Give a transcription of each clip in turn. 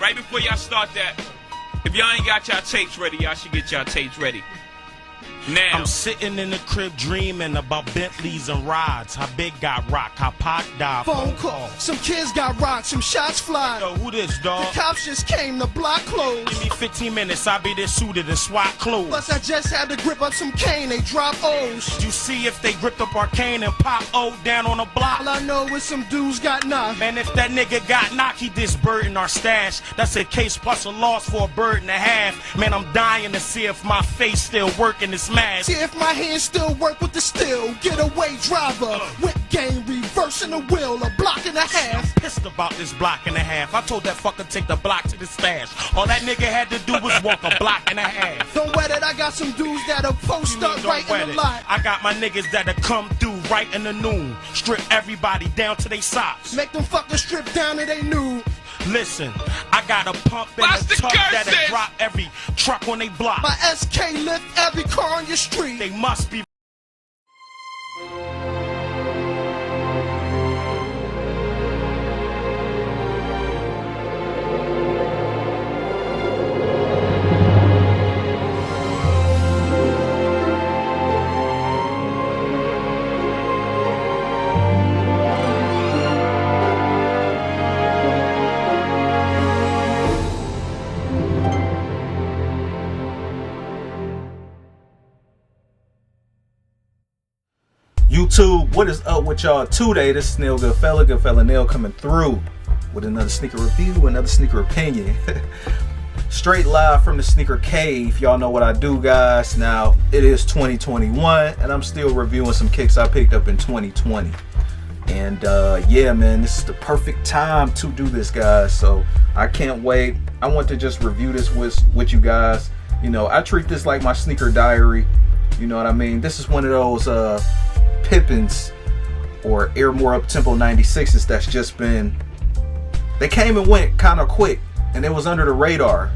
right before y'all start that, if y'all ain't got y'all tapes ready, y'all should get y'all tapes ready. Now. I'm sitting in the crib dreaming about Bentleys and rides. How big got rocked, how Pac died. Phone call, some kids got rocked, some shots fly. Yo, who this, dog? The cops just came, the block closed. Give me 15 minutes, I'll be there suited in SWAT clothes. Plus I just had to grip up some cane, they drop O's. Did you see if they gripped up Arcane and Pop O down on the block? All I know is some dudes got knocked. Man, if that nigga got knocked, he disburdened our stash. That's a case plus a loss for a bird and a half. Man, I'm dying to see if my face still working this mask. See if my hands still work with the steel. Getaway driver, whip game, reversing the wheel, a block and a half. Pissed about this block and a half. I told that fucker take the block to the stash. All that nigga had to do was walk a block and a half. Don't wet it, I got some dudes that'll post up right in the lot. I got my niggas that'll come through right in the noon. Strip everybody down to they socks. Make them fuckers strip down to they nude. Listen, I got a pump and a tuck that'll drop every truck on they block. My SK lift every car on your street. They must be. YouTube, what is up with y'all today? This is Neil Goodfella Neil coming through with another sneaker review, another sneaker opinion. Straight live from the sneaker cave. Y'all know what I do, guys. Now, it is 2021, and I'm still reviewing some kicks I picked up in 2020. And yeah, man, this is the perfect time to do this, guys. So I can't wait. I want to just review this with you guys. You know, I treat this like my sneaker diary. You know what I mean? This is one of those Pippens or Airmore Uptempo 96s that's just been, they came and went kind of quick, and it was under the radar.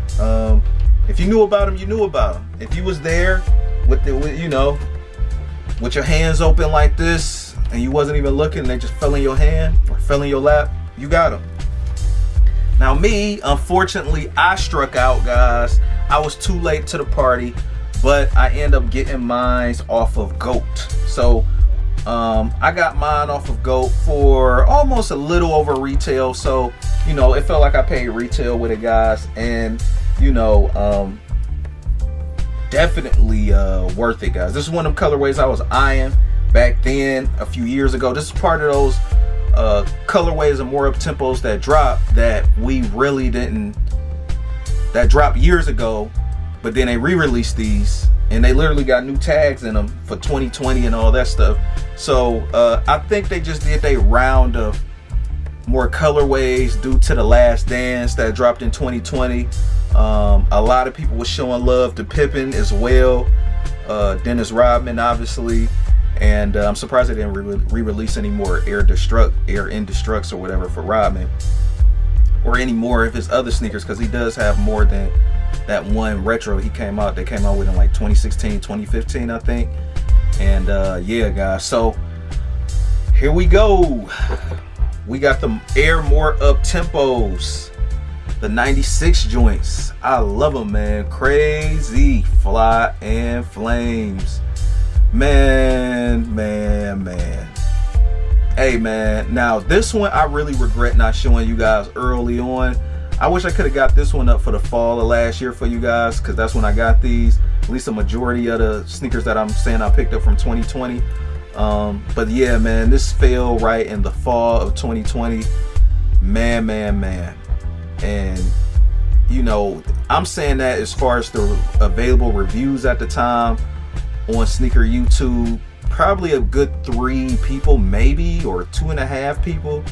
If you knew about them, you knew about them. If you was there with you know, with your hands open like this and you wasn't even looking, they just fell in your hand or fell in your lap, you got them. Now me, unfortunately, I struck out, guys. I was too late to the party, but I end up getting mine off of GOAT. So I got mine off of GOAT for almost a little over retail. So, you know, it felt like I paid retail with it, guys. And, you know, definitely worth it, guys. This is one of them colorways I was eyeing back then a few years ago. This is part of those colorways and more Uptempos that dropped that we really didn't, that dropped years ago, but then they re-released these and they literally got new tags in them for 2020 and all that stuff. So I think they just did a round of more colorways due to the Last Dance that dropped in 2020. A lot of people were showing love to Pippen as well, Dennis Rodman obviously, and I'm surprised they didn't re-release any more Air Indestructs or whatever for Rodman, or any more of his other sneakers, because he does have more than that one retro they came out with in like 2016, 2015, I think. And yeah, guys, so here we go. We got the Airmore Uptempos, the 96 joints. I love them, man. Crazy fly and flames, man. Hey, man, now this one I really regret not showing you guys early on. I wish I could have got this one up for the fall of last year for you guys, because that's when I got these. At least a majority of the sneakers that I'm saying I picked up from 2020. But yeah, man, this fell right in the fall of 2020. Man. And, you know, I'm saying that as far as the available reviews at the time on Sneaker YouTube, probably a good 3 people, maybe, or 2.5 people.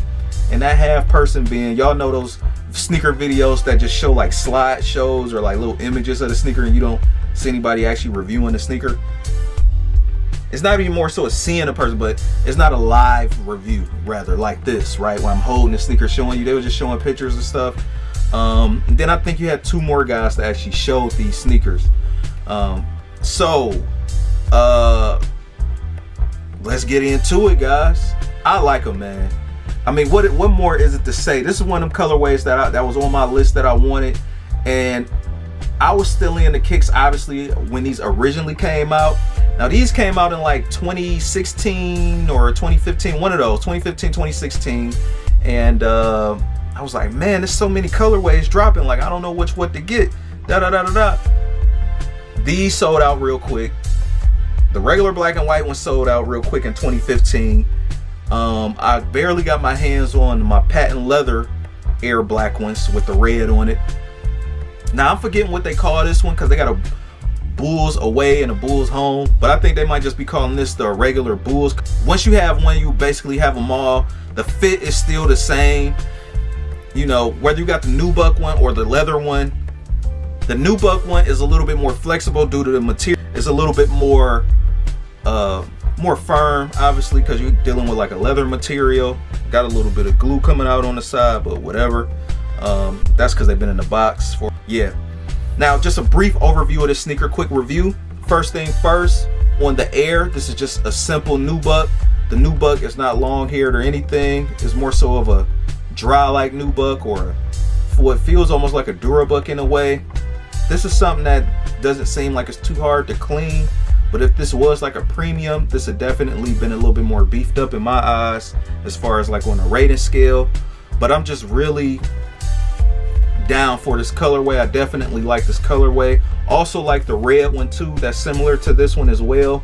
And that half person being, y'all know those sneaker videos that just show like slideshows or like little images of the sneaker and you don't see anybody actually reviewing the sneaker. It's not even more so as seeing a person, but it's not a live review, rather, like this, right? When I'm holding the sneaker showing you, they were just showing pictures and stuff. And then I think you had 2 more guys that actually showed these sneakers. Let's get into it, guys. I like them, man. I mean, what more is it to say? This is one of them colorways that was on my list that I wanted, and I was still in the kicks obviously when these originally came out. Now these came out in like 2016 or 2015, one of those, 2015, 2016, and I was like, man, there's so many colorways dropping, like I don't know what to get. These sold out real quick. The regular black and white one sold out real quick in 2015. I barely got my hands on my patent leather Air black ones with the red on it. Now I'm forgetting what they call this one because they got a Bulls away and a Bulls home, but I think they might just be calling this the regular Bulls. Once you have one, you basically have them all. The fit is still the same, you know, whether you got the nubuck one or the leather one. The nubuck one is a little bit more flexible due to the material. It's a little bit more firm, obviously, because you're dealing with like a leather material. Got a little bit of glue coming out on the side, but whatever. That's because they've been in the box for, yeah. Now, just a brief overview of this sneaker, quick review. First thing first, on the Air, this is just a simple nubuck. The nubuck is not long haired or anything. It's more so of a dry like nubuck, or what feels almost like a Durabuck in a way. This is something that doesn't seem like it's too hard to clean, but if this was like a premium, this had definitely been a little bit more beefed up in my eyes as far as like on a rating scale. But I'm just really down for this colorway. I definitely like this colorway. Also like the red one too, that's similar to this one as well.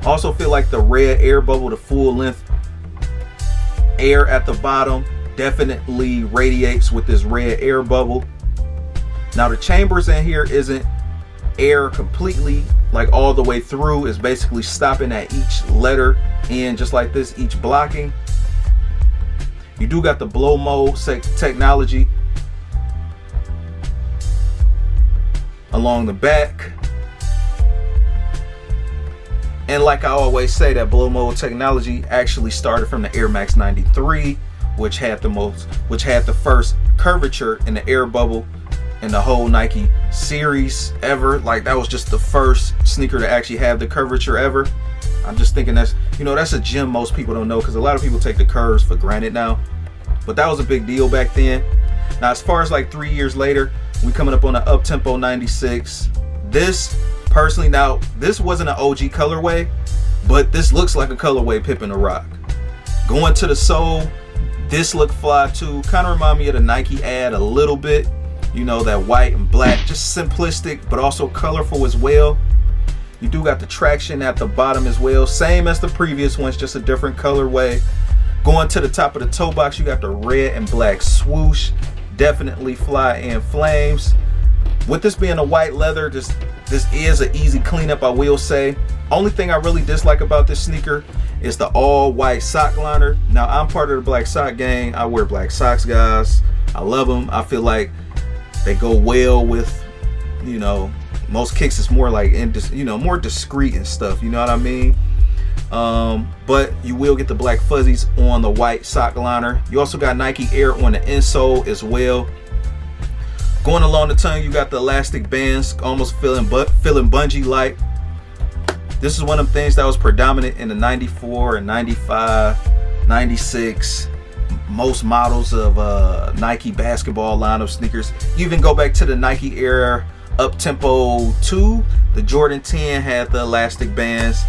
Also feel like the red air bubble, the full length air at the bottom, definitely radiates with this red air bubble. Now the chambers in here isn't air completely like all the way through. It's basically stopping at each letter end, just like this, each blocking. You do got the blow mold technology along the back, and like I always say, that blow mold technology actually started from the Air Max 93, which had the first curvature in the air bubble in the whole Nike series ever. Like that was just the first sneaker to actually have the curvature ever. I'm just thinking that's, you know, that's a gem most people don't know, because a lot of people take the curves for granted now, but that was a big deal back then. Now as far as like 3 years later, we coming up on an Uptempo 96. This personally, now this wasn't an OG colorway, but this looks like a colorway Pippen to rock. Going to the sole, this look fly too. Kind of remind me of the Nike ad a little bit. You know, that white and black, just simplistic, but also colorful as well. You do got the traction at the bottom as well. Same as the previous ones, just a different colorway. Going to the top of the toe box, you got the red and black swoosh. Definitely fly in flames. With this being a white leather, this is an easy cleanup, I will say. Only thing I really dislike about this sneaker is the all white sock liner. Now I'm part of the black sock gang. I wear black socks, guys. I love them. I feel like they go well with, you know, most kicks. Is more like, you know, more discreet and stuff, you know what I mean? But you will get the black fuzzies on the white sock liner. You also got Nike Air on the insole as well. Going along the tongue, you got the elastic bands, almost feeling bungee like. This is one of the things that was predominant in the 94 and 95, 96, most models of Nike basketball line of sneakers. You even go back to the Nike Air Uptempo 2, the Jordan 10 had the elastic bands,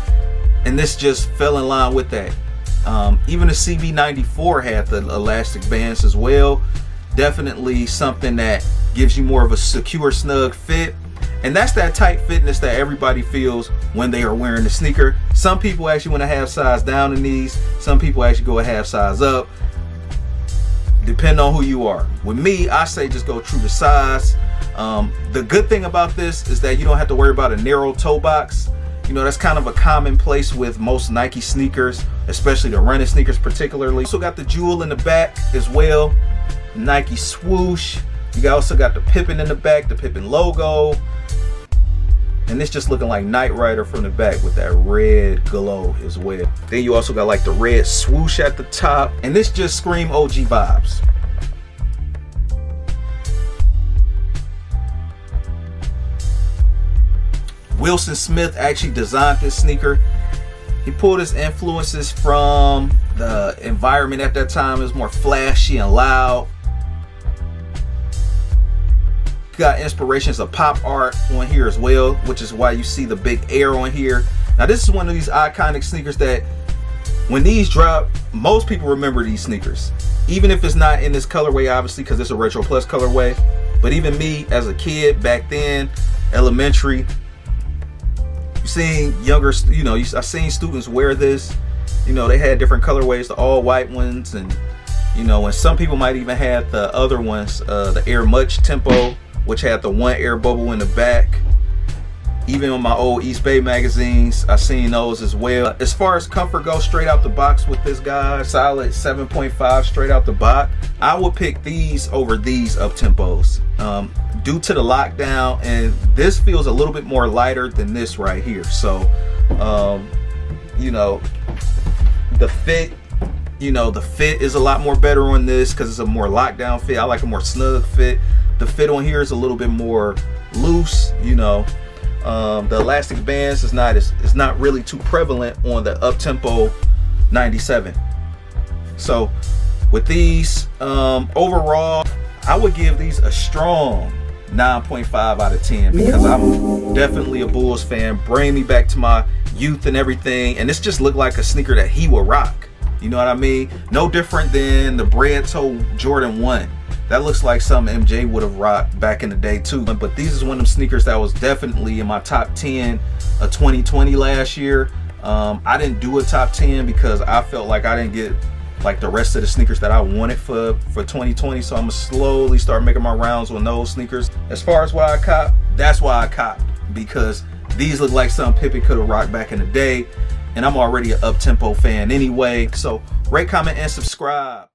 and this just fell in line with that. Even the CB94 had the elastic bands as well. Definitely something that gives you more of a secure, snug fit. And that's that tight fitness that everybody feels when they are wearing the sneaker. Some people actually want to half size down in these. Some people actually go a half size up. Depending on who you are. With me, I say just go true to size. The good thing about this is that you don't have to worry about a narrow toe box. You know, that's kind of a commonplace with most Nike sneakers, especially the running sneakers particularly. Also got the jewel in the back as well. Nike swoosh. You also got the Pippen in the back, the Pippen logo. And it's just looking like Knight Rider from the back with that red glow as well. Then you also got like the red swoosh at the top. And this just scream OG vibes. Wilson Smith actually designed this sneaker. He pulled his influences from The environment at that time is more flashy and loud. Got inspirations of pop art on here as well, which is why you see the big air on here. Now this is one of these iconic sneakers that when these drop, most people remember these sneakers, even if it's not in this colorway, obviously, because it's a Retro Plus colorway. But even me as a kid back then, elementary, you seen younger, you know, I seen students wear this. You know, they had different colorways, the all white ones, and you know, and some people might even have the other ones, the Air Much Tempo, which had the one air bubble in the back. Even on my old East Bay magazines, I seen those as well. As far as comfort goes, straight out the box with this guy, solid 7.5 straight out the box. I would pick these over these Uptempos due to the lockdown, and this feels a little bit more lighter than this right here. So, you know, the fit, the fit is a lot more better on this because it's a more lockdown fit. I like a more snug fit. The fit on here is a little bit more loose, you know. The elastic bands is not really too prevalent on the Uptempo 97. So with these, overall, I would give these a strong 9.5 out of 10 because I'm definitely a Bulls fan. Bring me back to my youth and everything, and this just looked like a sneaker that he would rock. You know what I mean? No different than the Bread Toe Jordan 1. That looks like something MJ would have rocked back in the day too. But these is one of them sneakers that was definitely in my top 10 of 2020 last year. I didn't do a top 10 because I felt like I didn't get like the rest of the sneakers that I wanted for 2020. So I'm gonna slowly start making my rounds on those sneakers. As far as why I copped, that's why I copped, because these look like something Pippen could have rocked back in the day. And I'm already an Uptempo fan anyway. So rate, comment, and subscribe.